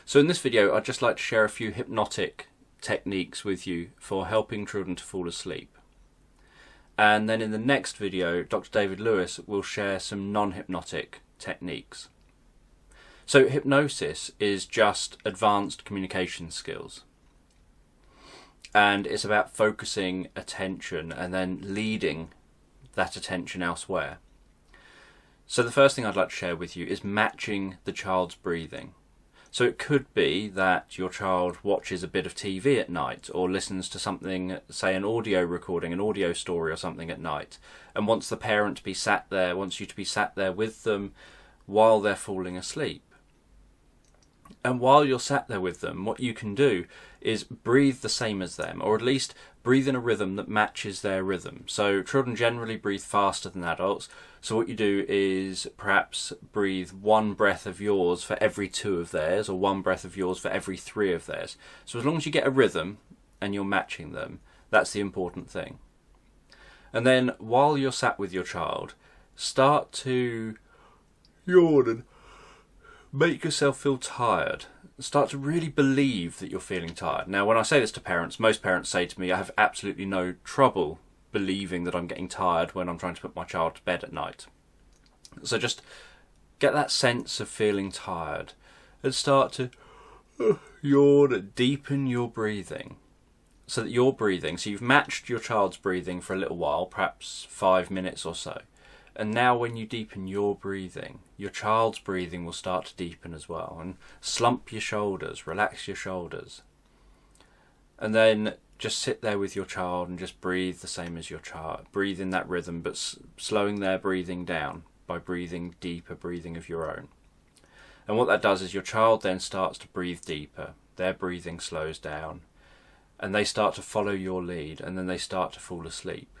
So in this video, I'd just like to share a few hypnotic techniques with you for helping children to fall asleep. And then in the next video, Dr. David Lewis will share some non-hypnotic techniques. So hypnosis is just advanced communication skills. And it's about focusing attention and then leading that attention elsewhere. So the first thing I'd like to share with you is matching the child's breathing. So it could be that your child watches a bit of TV at night or listens to something, say an audio recording, an audio story or something at night, and wants the parent to be sat there, wants you to be sat there with them while they're falling asleep. And while you're sat there with them, what you can do is breathe the same as them, or at least breathe in a rhythm that matches their rhythm. So children generally breathe faster than adults. So what you do is perhaps breathe one breath of yours for every two of theirs, or one breath of yours for every three of theirs. So as long as you get a rhythm and you're matching them, that's the important thing. And then while you're sat with your child, start to yawn and make yourself feel tired. Start to really believe that you're feeling tired. Now, when I say this to parents, most parents say to me, I have absolutely no trouble believing that I'm getting tired when I'm trying to put my child to bed at night. So just get that sense of feeling tired and start to yawn, deepen your breathing. So that you're breathing, so you've matched your child's breathing for a little while, perhaps 5 minutes or so. And now when you deepen your breathing, your child's breathing will start to deepen as well. And slump your shoulders, relax your shoulders. And then just sit there with your child and just breathe the same as your child. Breathe in that rhythm, but slowing their breathing down by breathing deeper, breathing of your own. And what that does is your child then starts to breathe deeper. Their breathing slows down. And they start to follow your lead, and then they start to fall asleep.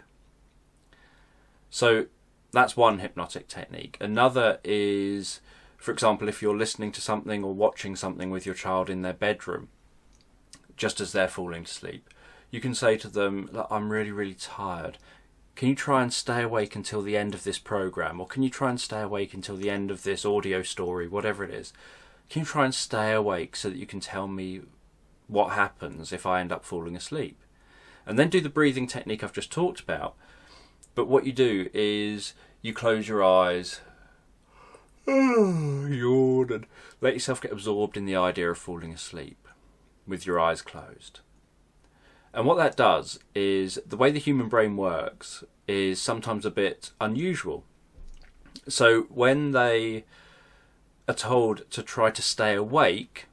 So that's one hypnotic technique. Another is, for example, if you're listening to something or watching something with your child in their bedroom, just as they're falling to sleep, you can say to them, I'm really, really tired. Can you try and stay awake until the end of this program? Or can you try and stay awake until the end of this audio story, whatever it is? Can you try and stay awake so that you can tell me what happens if I end up falling asleep? And then do the breathing technique I've just talked about. But what you do is you close your eyes, yawn, and let yourself get absorbed in the idea of falling asleep with your eyes closed. And what that does is, the way the human brain works is sometimes a bit unusual. So when they are told to try to stay awake,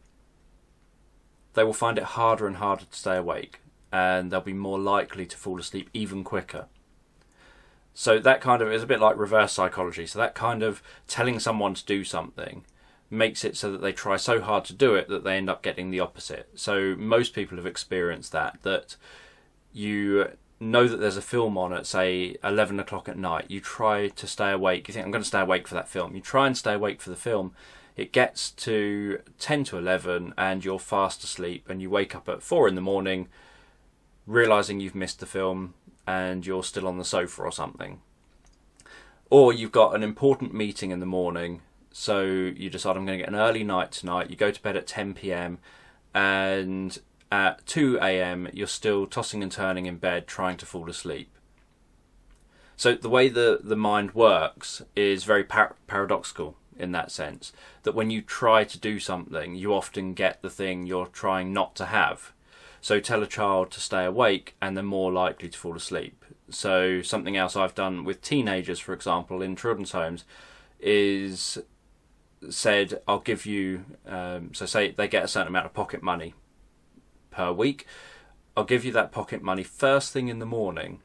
they will find it harder and harder to stay awake, and they'll be more likely to fall asleep even quicker. So that kind of is a bit like reverse psychology. So that kind of telling someone to do something makes it so that they try so hard to do it that they end up getting the opposite. So most people have experienced that you know that there's a film on at, say, 11 o'clock at night. You try to stay awake. You think, I'm going to stay awake for that film. You try and stay awake for the film. It gets to 10 to 11 and you're fast asleep, and you wake up at 4 in the morning realising you've missed the film and you're still on the sofa or something. Or you've got an important meeting in the morning, so you decide, I'm going to get an early night tonight. You go to bed at 10 p.m. and at 2 a.m. you're still tossing and turning in bed trying to fall asleep. So the way the mind works is very paradoxical in that sense, that when you try to do something, you often get the thing you're trying not to have. So tell a child to stay awake and they're more likely to fall asleep. So something else I've done with teenagers, for example, in children's homes, is said, I'll give you, so say they get a certain amount of pocket money per week. I'll give you that pocket money first thing in the morning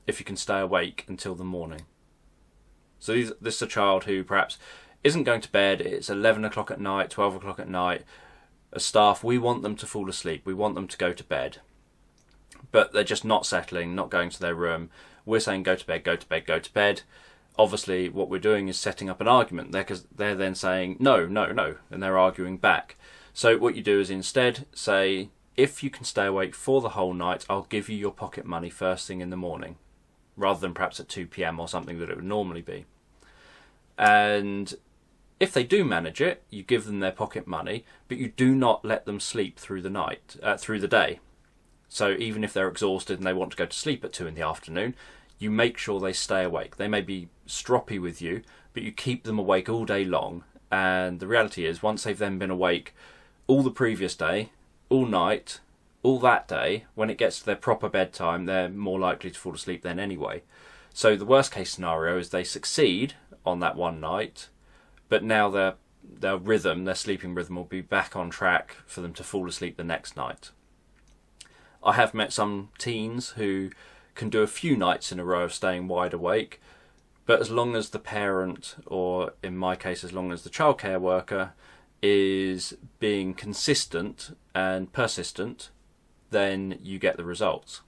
if you can stay awake until the morning. So this is a child who perhaps isn't going to bed. It's 11 o'clock at night, 12 o'clock at night. As staff, we want them to fall asleep. We want them to go to bed. But they're just not settling, not going to their room. We're saying go to bed, go to bed, go to bed. Obviously, what we're doing is setting up an argument there, because they're then saying no, no, no, and they're arguing back. So what you do is instead say, if you can stay awake for the whole night, I'll give you your pocket money first thing in the morning, rather than perhaps at 2 p.m. or something that it would normally be. And If they do manage it, you give them their pocket money, but you do not let them sleep through the night, through the day. So even if they're exhausted and they want to go to sleep at 2 in the afternoon, you make sure they stay awake. They may be stroppy with you, but you keep them awake all day long. And the reality is, once they've then been awake all the previous day, all night, all that day, when it gets to their proper bedtime, they're more likely to fall asleep then anyway. So the worst case scenario is they succeed on that one night, but now their sleeping rhythm will be back on track for them to fall asleep the next night. I have met some teens who can do a few nights in a row of staying wide awake, but as long as the parent, or in my case, as long as the childcare worker is being consistent and persistent, then you get the results.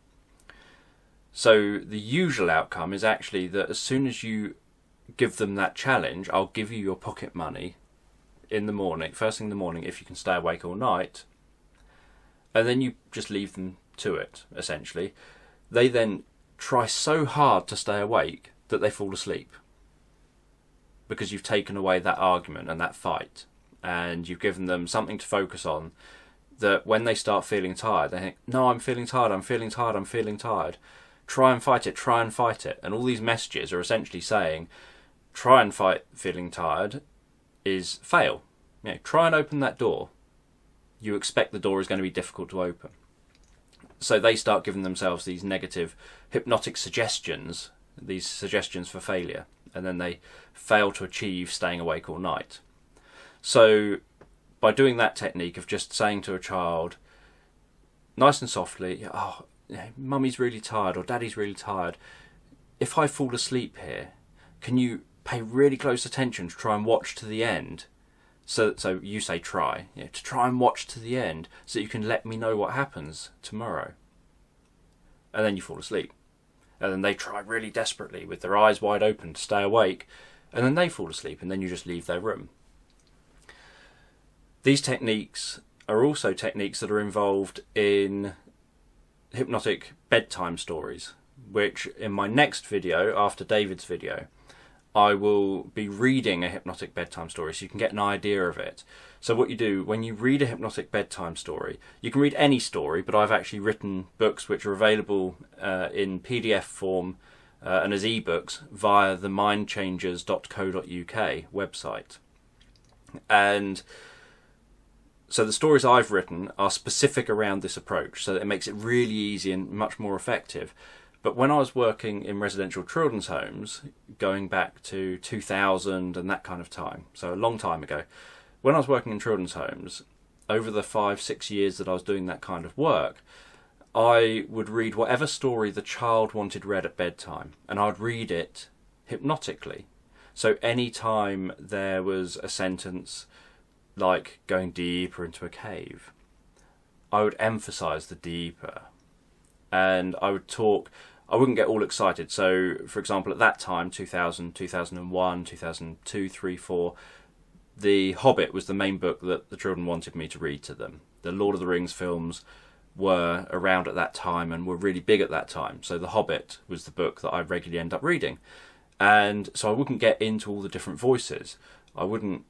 So the usual outcome is actually that as soon as you give them that challenge, I'll give you your pocket money in the morning, first thing in the morning, if you can stay awake all night, and then you just leave them to it, essentially. They then try so hard to stay awake that they fall asleep, because you've taken away that argument and that fight, and you've given them something to focus on, that when they start feeling tired, they think, no, I'm feeling tired, I'm feeling tired, I'm feeling tired. Try and fight it, try and fight it. And all these messages are essentially saying, try and fight feeling tired is fail. You know, try and open that door. You expect the door is going to be difficult to open. So they start giving themselves these negative hypnotic suggestions, these suggestions for failure, and then they fail to achieve staying awake all night. So by doing that technique of just saying to a child, nice and softly, oh, mummy's really tired or daddy's really tired. If I fall asleep here, can you pay really close attention to try and watch to the end? So you say try, to try and watch to the end so that you can let me know what happens tomorrow. And then you fall asleep. And then they try really desperately with their eyes wide open to stay awake, and then they fall asleep, and then you just leave their room. These techniques are also techniques that are involved in hypnotic bedtime stories, which in my next video, after David's video, I will be reading a hypnotic bedtime story so you can get an idea of it. So what you do when you read a hypnotic bedtime story, you can read any story, but I've actually written books which are available in PDF form and as ebooks via the mindchangers.co.uk website. And so the stories I've written are specific around this approach, so that it makes it really easy and much more effective. But when I was working in residential children's homes, going back to 2000 and that kind of time, so a long time ago, when I was working in children's homes, over the 5-6 years that I was doing that kind of work, I would read whatever story the child wanted read at bedtime, and I'd read it hypnotically. So any time there was a sentence like going deeper into a cave, I would emphasize the deeper, and I would talk. I wouldn't get all excited. So for example, at that time, 2000, 2001, 2002, 3, 4, The Hobbit was the main book that the children wanted me to read to them. The Lord of the Rings films were around at that time and were really big at that time, so The Hobbit was the book that I regularly end up reading. And so I wouldn't get into all the different voices. I wouldn't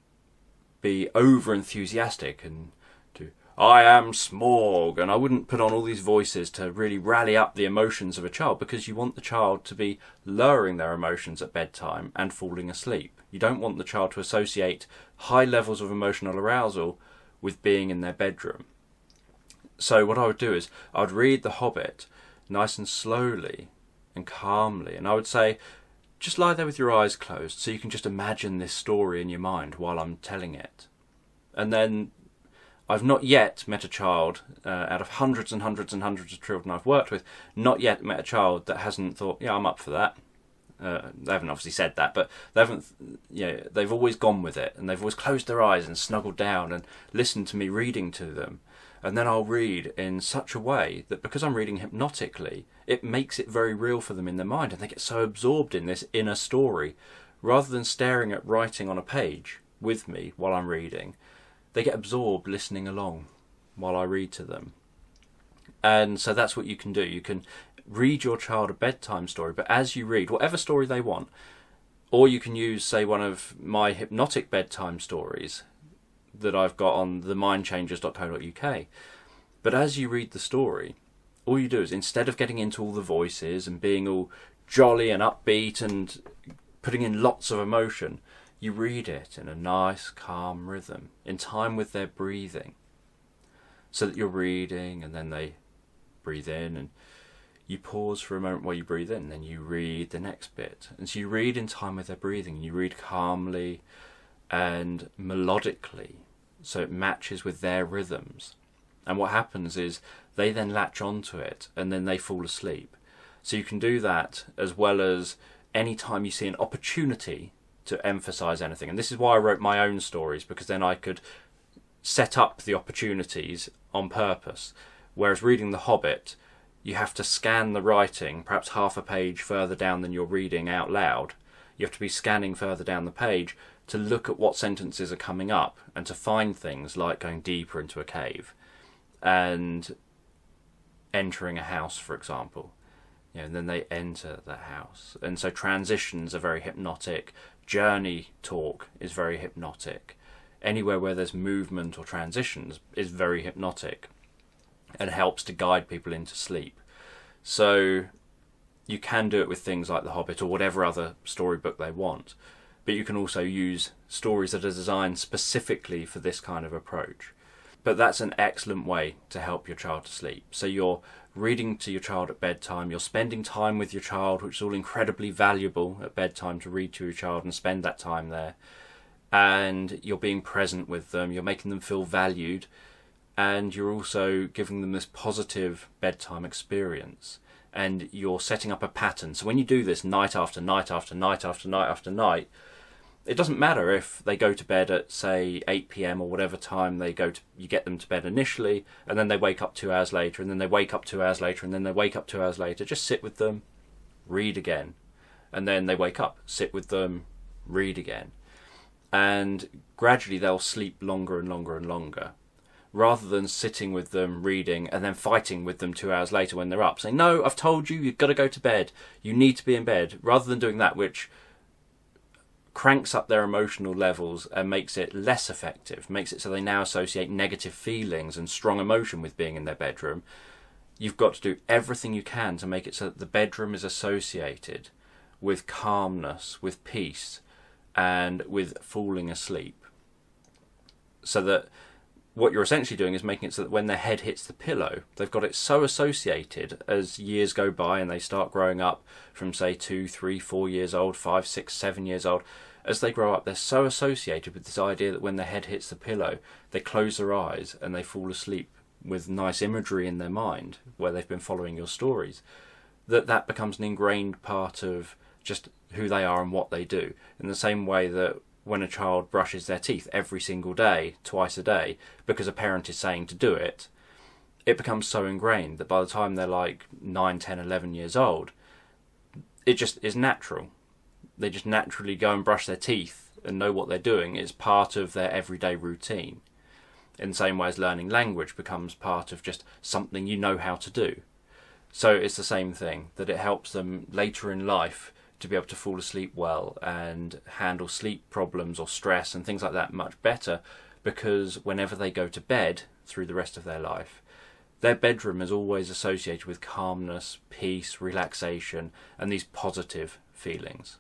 be over enthusiastic and to I am Smorg, and I wouldn't put on all these voices to really rally up the emotions of a child, because you want the child to be lowering their emotions at bedtime and falling asleep. You don't want the child to associate high levels of emotional arousal with being in their bedroom. So what I would do is I would read The Hobbit nice and slowly and calmly, and I would say, just lie there with your eyes closed so you can just imagine this story in your mind while I'm telling it. And then I've not yet met a child, out of hundreds and hundreds and hundreds of children I've worked with, not yet met a child that hasn't thought, yeah, I'm up for that. They haven't obviously said that, but they've always gone with it, and they've always closed their eyes and snuggled down and listened to me reading to them. And then I'll read in such a way that because I'm reading hypnotically, it makes it very real for them in their mind, and they get so absorbed in this inner story, rather than staring at writing on a page with me while I'm reading. They get absorbed listening along while I read to them. And so that's what you can do. You can read your child a bedtime story, but as you read, whatever story they want, Or you can use, say, one of my hypnotic bedtime stories that I've got on themindchangers.co.uk. But as you read the story, all you do is, instead of getting into all the voices and being all jolly and upbeat and putting in lots of emotion, you read it in a nice, calm rhythm, in time with their breathing. So that you're reading, and then they breathe in, and you pause for a moment while you breathe in, and then you read the next bit. And so you read in time with their breathing, and you read calmly and melodically, so it matches with their rhythms. And what happens is they then latch onto it, and then they fall asleep. So you can do that as well as any time you see an opportunity to emphasize anything. And this is why I wrote my own stories, because then I could set up the opportunities on purpose. Whereas reading The Hobbit, you have to scan the writing perhaps half a page further down than you're reading out loud. You have to be scanning further down the page to look at what sentences are coming up and to find things like going deeper into a cave and entering a house, for example. And then they enter the house. And so transitions are very hypnotic. Journey talk is very hypnotic. Anywhere where there's movement or transitions is very hypnotic and helps to guide people into sleep. So you can do it with things like The Hobbit or whatever other storybook they want, but you can also use stories that are designed specifically for this kind of approach. But that's an excellent way to help your child to sleep. So you're reading to your child at bedtime, you're spending time with your child, which is all incredibly valuable at bedtime, to read to your child and spend that time there. And you're being present with them, you're making them feel valued, and you're also giving them this positive bedtime experience. And you're setting up a pattern. So when you do this night after night after night after night after night, it doesn't matter if they go to bed at, say, 8 p.m. or whatever time you get them to bed initially, and then they wake up 2 hours later, and then they wake up 2 hours later, and then they wake up 2 hours later. Just sit with them, read again. And then they wake up, sit with them, read again. And gradually they'll sleep longer and longer and longer, rather than sitting with them, reading, and then fighting with them 2 hours later when they're up, saying, no, I've told you, you've got to go to bed, you need to be in bed, rather than doing that, which cranks up their emotional levels and makes it less effective, makes it so they now associate negative feelings and strong emotion with being in their bedroom. You've got to do everything you can to make it so that the bedroom is associated with calmness, with peace, and with falling asleep. So that what you're essentially doing is making it so that when their head hits the pillow, they've got it so associated as years go by and they start growing up from, say, 2, 3, 4 years old, 5, 6, 7 years old. As they grow up, they're so associated with this idea that when their head hits the pillow, they close their eyes and they fall asleep with nice imagery in their mind where they've been following your stories, that becomes an ingrained part of just who they are and what they do. In the same way that when a child brushes their teeth every single day, twice a day, because a parent is saying to do it, it becomes so ingrained that by the time they're like 9, 10, 11 years old, it just is natural. They just naturally go and brush their teeth and know what they're doing. It's part of their everyday routine. In the same way as learning language becomes part of just something you know how to do. So it's the same thing, that it helps them later in life to be able to fall asleep well and handle sleep problems or stress and things like that much better, because whenever they go to bed through the rest of their life, their bedroom is always associated with calmness, peace, relaxation, and these positive feelings.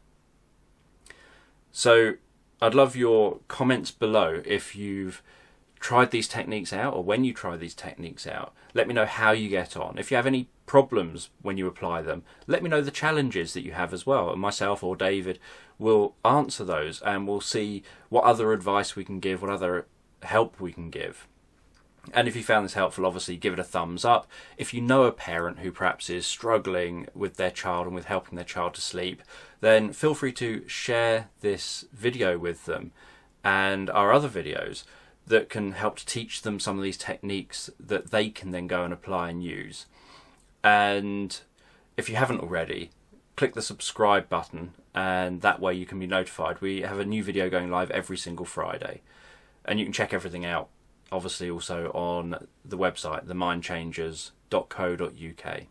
So I'd love your comments below if you've tried these techniques out, or when you try these techniques out. Let me know how you get on. If you have any problems when you apply them, let me know the challenges that you have as well, and myself or David will answer those, and we'll see what other advice we can give, what other help we can give. And if you found this helpful, obviously give it a thumbs up. If you know a parent who perhaps is struggling with their child and with helping their child to sleep, then feel free to share this video with them and our other videos that can help to teach them some of these techniques that they can then go and apply and use. And if you haven't already, click the subscribe button, and that way you can be notified. We have a new video going live every single Friday, and you can check everything out obviously also on the website, themindchangers.co.uk.